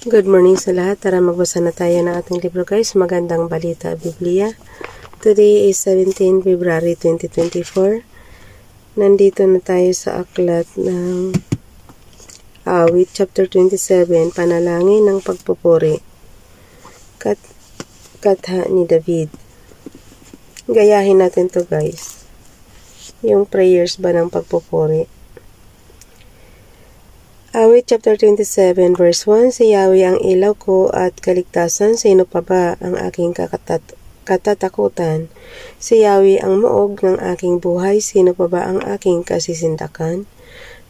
Good morning sa lahat. Tara magbasa na tayo ng ating libro guys. Magandang Balita, Biblia. Today is 17 February 2024. Nandito na tayo sa aklat ng Awit, chapter 27, Panalangin ng Pagpupuri. Katha ni David. Gayahin natin to guys. Yung prayers ba ng pagpupuri. Awit chapter 27 verse 1, Si Yahweh ang ilaw ko at kaligtasan, sino pa ba ang aking katatakutan? Si Yahweh ang muog ng aking buhay, sino pa ba ang aking kasisindakan?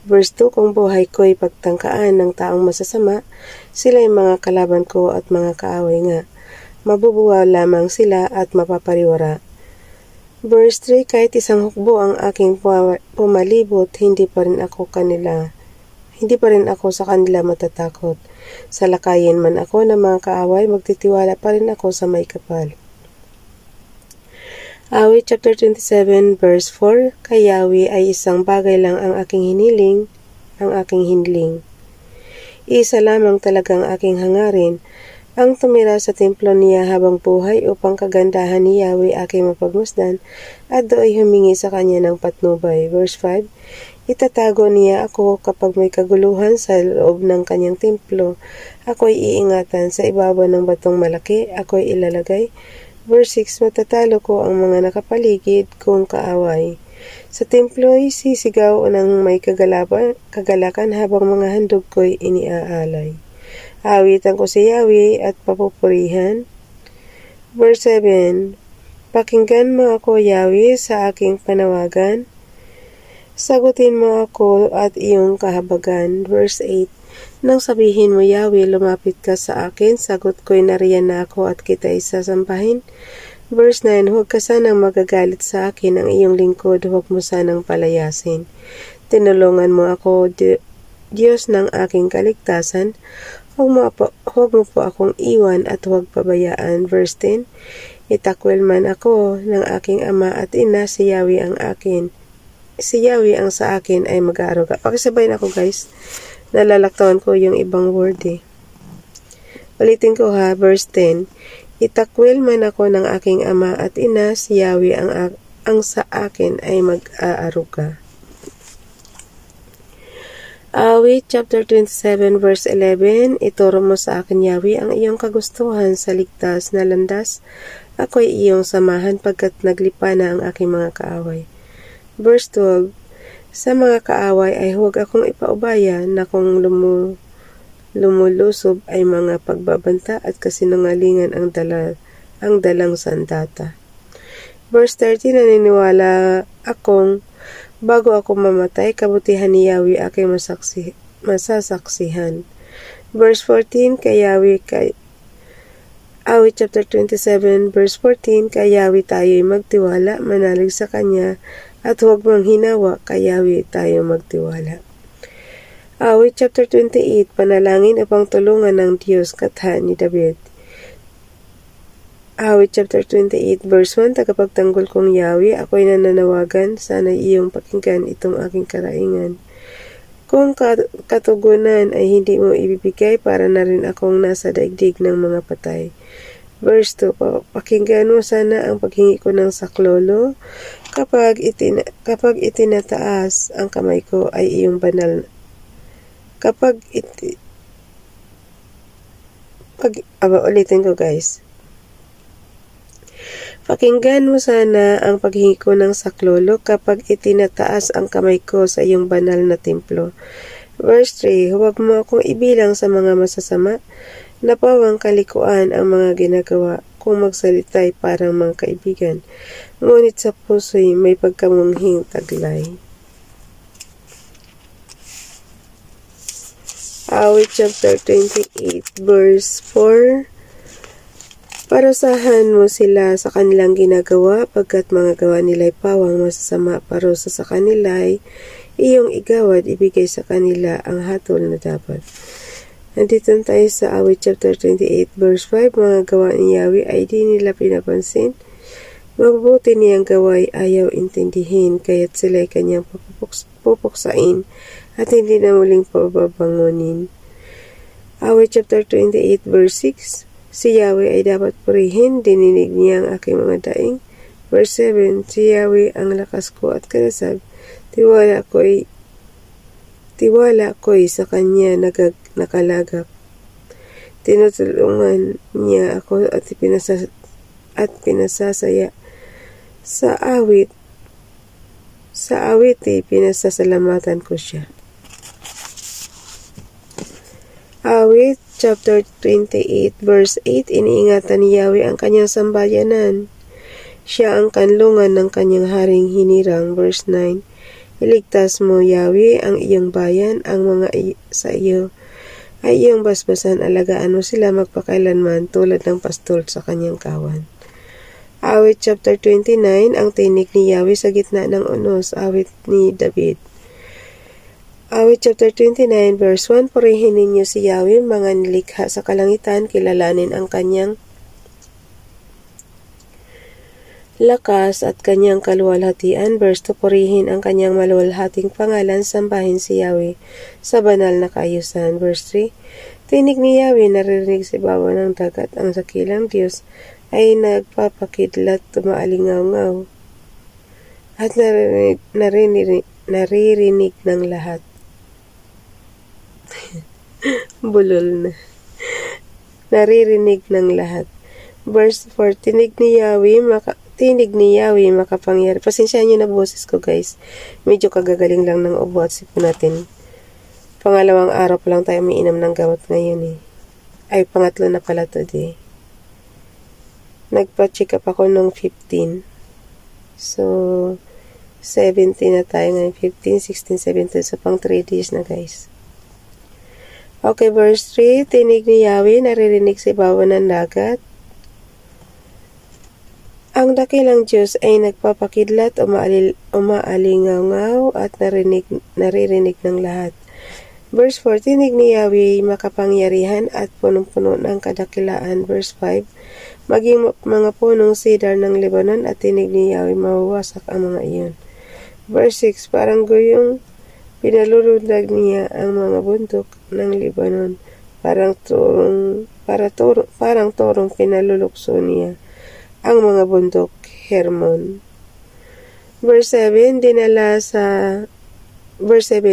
Verse 2, Kung buhay ko'y pagtangkaan ng taong masasama, sila'y mga kalaban ko at mga kaaway nga. Mabubuwa lamang sila at mapapariwara. Verse 3, Kahit isang hukbo ang aking pumalibot, hindi pa rin ako sa kanila matatakot. Salakayin man ako ng mga kaaway, magtitiwala pa rin ako sa may kapal. Awit chapter 27 verse 4, Kay Yahweh ay isang bagay lang ang aking hiniling. Isa lamang talagang aking hangarin, ang tumira sa templo niya habang buhay upang kagandahan ni Yahweh aking mapagmasdan at do'y humingi sa kanya ng patnubay. Verse 5, Itatago niya ako kapag may kaguluhan sa loob ng kanyang templo. Ako'y iingatan sa ibabaw ng batong malaki. Ako'y ilalagay. Verse 6, Matatalo ko ang mga nakapaligid kong kaaway. Sa templo'y sisigaw ng may kagalakan habang mga handog ko'y iniaalay. Awitan ko si Yahweh at papupurihan. Verse 7, Pakinggan mo ako, Yahweh, sa aking panawagan. Sagutin mo ako at iyong kahabagan. Verse 8, Nang sabihin mo, Yahweh, lumapit ka sa akin, sagot ko'y nariyan na ako at kita'y sasampahin. Verse 9, Huwag ka sanang magagalit sa akin, ang iyong lingkod, huwag mo sanang palayasin. Tinulungan mo ako, Diyos ng aking kaligtasan, huwag mo po akong iwan at huwag pabayaan. Verse 10, Itakwil man ako ng aking ama at ina, si Yahweh ang sa akin ay mag-aaruga. Pakisabayin ako guys. Nalalaktawan ko yung ibang word Ulitin ko ha, verse 10. Itakwil man ako ng aking ama at ina, si Yahweh ang sa akin ay mag-aaruga. Awit chapter 27 verse 11, Ituro mo sa akin, Yahweh, ang iyong kagustuhan sa ligtas na landas. Ako'y iyong samahan pagkat naglipa na ang aking mga kaaway. Verse 12, Sa mga kaaway ay huwag akong ipaubaya na kung lumulusob ay mga pagbabanta at kasinungalingan ang dalang sandata. Verse 13, Naniniwala akong bago ako mamatay, kabutihan ni Yahweh aking masasaksihan. Verse 14, Awit chapter 27 verse 14, Kay Yahweh tayo'y magtiwala, manalig sa Kanya, at huwag mang hinawa, kay Yahweh tayo magtiwala. Awit chapter 28, Panalangin upang tulungan ng Diyos, katha ni David. Awit chapter 28 verse 1, Tagapagtanggol kong Yahweh, ako'y nananawagan, sana iyong pakinggan itong aking karaingan. Kung katugunan ay hindi mo ibibigay, para na rin akong nasa daigdig ng mga patay. Verse 2, Pakinggan mo sana ang paghingi ko ng saklolo. Kapag itinataas ang kamay ko ay iyong banal. Ulitin ko guys. Pakinggan mo sana ang paghingi ko ng saklolo kapag itinataas ang kamay ko sa iyong banal na templo. Verse 3, Huwag mo akong ibilang sa mga masasama, napawang kalikuan ang mga ginagawa kung magsalita'y parang mga kaibigan, ngunit sa puso'y may pagkamunghing taglay. Awit chapter 28 verse 4, Parusahan mo sila sa kanilang ginagawa, pagkat mga gawa nila'y pawang masasama, parusa sa kanila'y iyong igawad, ibigay sa kanila ang hatol na dapat. Nandito tayo sa Awit chapter 28 verse 5, Mga gawa ni Yahweh ay di nila pinapansin. Mabubuti niyang gaway ayaw intindihin, kaya't sila'y kanyang pupuksain at hindi na muling pababangunin. Awit chapter 28 verse 6, si Yahweh ay dapat purihin, dininig niya ang aking mga daing. Verse 7, si Yahweh ang lakas ko at kanasag, tiwala ko'y sa kanya nakalagak. Tinutulungan niya ako at pinasasaya. Sa awit pinasasalamatan ko siya. Awit chapter 28 verse 8, iniingatan ni Yahweh ang kanyang sambayanan. Siya ang kanlungan ng kanyang haring hinirang. Verse 9, iligtas mo, Yahweh, ang iyong bayan, ang mga sa iyo ay iyong basbasan, alagaan mo sila magpakailanman tulad ng pastol sa kanyang kawan. Awit chapter 29, ang tinig ni Yahweh sa gitna ng unos. Awit ni David. Awit chapter 29 verse 1, purihin ninyo si Yahweh, mga nilikha sa kalangitan, kilalanin ang kanyang lakas at kanyang kaluwalhatian. Verse 2, purihin ang kanyang maluwalhating pangalan, sambahin si Yahweh sa banal na kaayusan. Verse 3, tinig ni Yahweh, naririnig sa ibabaw ng dagat, ang dakilang Diyos ay nagpapakidlat, tumaalingaw-ngaw at naririnig ng lahat. Bulol na. Naririnig ng lahat. Verse 4, tinig ni Yahweh makapangyari. Pasensyahan nyo na boses ko, guys. Medyo kagagaling lang ng ubo at sipon natin. Pangalawang araw pa lang tayo umiinom ng gamot ngayon Ay, pangatlo na pala today. Nagpa-check up ako nung 15. So, 17 na tayo ngayon. 15, 16, 17. So, pang 3 days na, guys. Okay, verse 3, tinig ni Yahweh, naririnig sa ibabaw ng dagat. Ang dakilang Diyos ay nagpapakidlat, umaalingaw at naririnig ng lahat. Verse 4, tinig ni Yahweh, makapangyarihan at punong-puno ng kadakilaan. Verse 5, maging mga punong cedar ng Lebanon at tinig ni Yahweh, mawawasak ang mga iyon. Verse 6, parang guyong pinalulundag niya ang mga bundok ng Lebanon, parang torong pinalulukso niya ang mga bundok Hermon. Verse 7,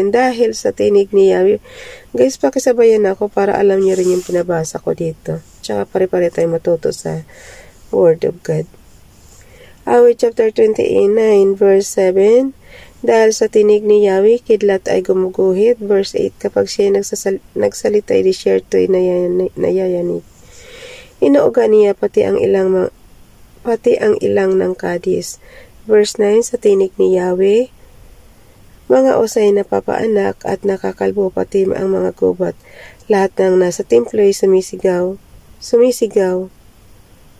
dahil sa tinig ni Yahweh. Guys, pakisabayan ako para alam niyo rin yung pinabasa ko dito. Tsaka pare-pare tayo matuto sa Word of God. Awit chapter 29 verse 7, dahil sa tinig ni Yahweh, kidlat ay gumuguhit. Verse 8, kapag siya nagsalita ay disyerto'y nayayanig. Inuuga niya pati ang ilang ng Kadis. Verse 9, sa tinig ni Yahweh, mga osay napapaanak at nakakalbo pati ang mga gubat. Lahat ng nasa templo ay sumisigaw.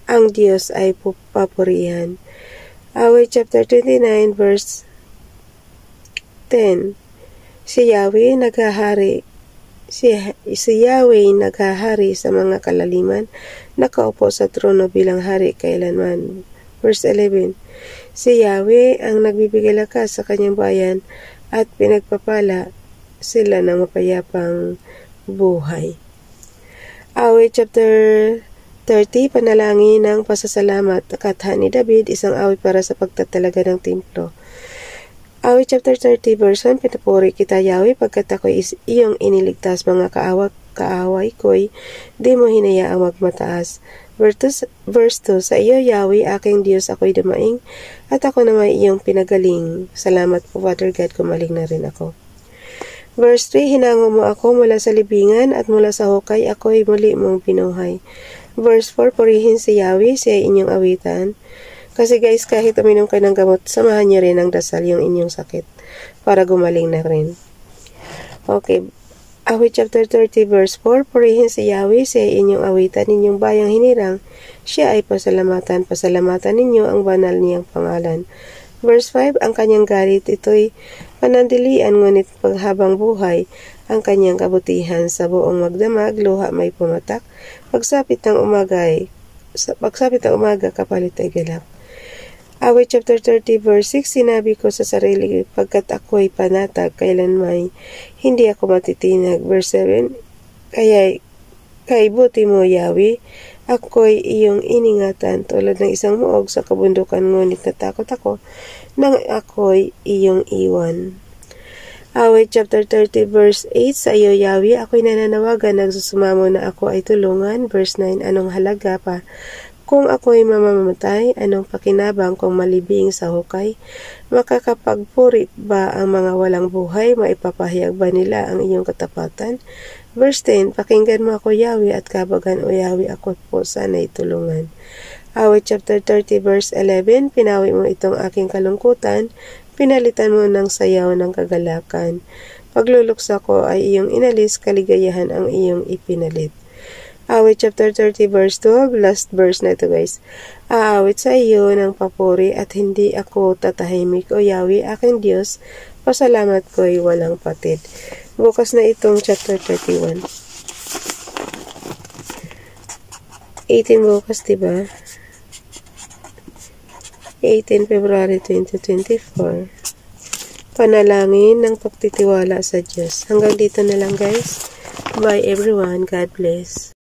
Ang Diyos ay papurihan. Awit chapter 29 verse 10, si Yahweh naghahari sa mga kalaliman, nakaupo sa trono bilang hari kailanman. Verse 11, si Yahweh ang nagbibigay lakas sa kanyang bayan at pinagpapala sila ng mapayapang buhay. Awit chapter 30, panalangin ng pasasalamat. Katha ni David, isang awit para sa pagtatalaga ng templo. Awit chapter 30 verse 1, pinapuri kita Yahweh pagkat ako'y iyong iniligtas, mga kaaway ko'y di mo hinayaang magmataas. Verse 2, sa iyo Yahweh aking Diyos ako'y dumaing at ako naman iyong pinagaling. Salamat po Father God, kumaling na rin ako. Verse 3, hinango mo ako mula sa libingan at mula sa hukay ako'y muli mong pinuhay. Verse 4, purihin si Yahweh, siya inyong awitan. Kasi guys, kahit uminom kayo ng gamot, samahan niyo rin ng dasal yung inyong sakit para gumaling na rin. Okay. Awit chapter 30 verse 4, purihin si Yahweh, siya inyong awitan, ninyong bayang hinirang, siya ay pasalamatan ninyo ang banal niyang pangalan. Verse 5, ang kanyang galit, ito'y panandilian, ngunit paghabang buhay, ang kanyang kabutihan sa buong magdamag, luha may pumatak, pagsapit ng umaga, kapalit ay galak. Awit chapter 30 verse 6, sinabi ko sa sarili, pagkat ako'y panatag, kailanman hindi ako matitinag. Verse 7, Kay buti mo, Yahweh, ako'y iyong iningatan tulad ng isang muog sa kabundukan, ngunit natakot ako nang ako'y iyong iwan. Awit chapter 30 verse 8, sa iyo, Yahweh, ako'y nananawagan, nagsusumamo na ako ay tulungan. Verse 9, anong halaga pa kung ako'y mamamatay? Anong pakinabang kung malibing sa hukay? Makakapagpurit ba ang mga walang buhay? Maipapahayag ba nila ang iyong katapatan? Verse 10, pakinggan mo ako, Yahweh, at kabagan, o Yahweh, ako po sana'y tulungan. Awit chapter 30 verse 11, pinawi mo itong aking kalungkutan, pinalitan mo ng sayaw ng kagalakan. Pagluluksa ko ay iyong inalis, kaligayahan ang iyong ipinalit. Awit chapter 30 verse 12, last verse na ito, guys. Aawit sa iyo ng papuri at hindi ako tatahimik, o Yahweh, aking Diyos, pasalamat ko'y walang patid. Bukas na itong chapter 31. 18 bukas, diba? 18 February 2024. Panalangin ng pagtitiwala sa Diyos. Hanggang dito na lang, guys. Bye everyone. God bless.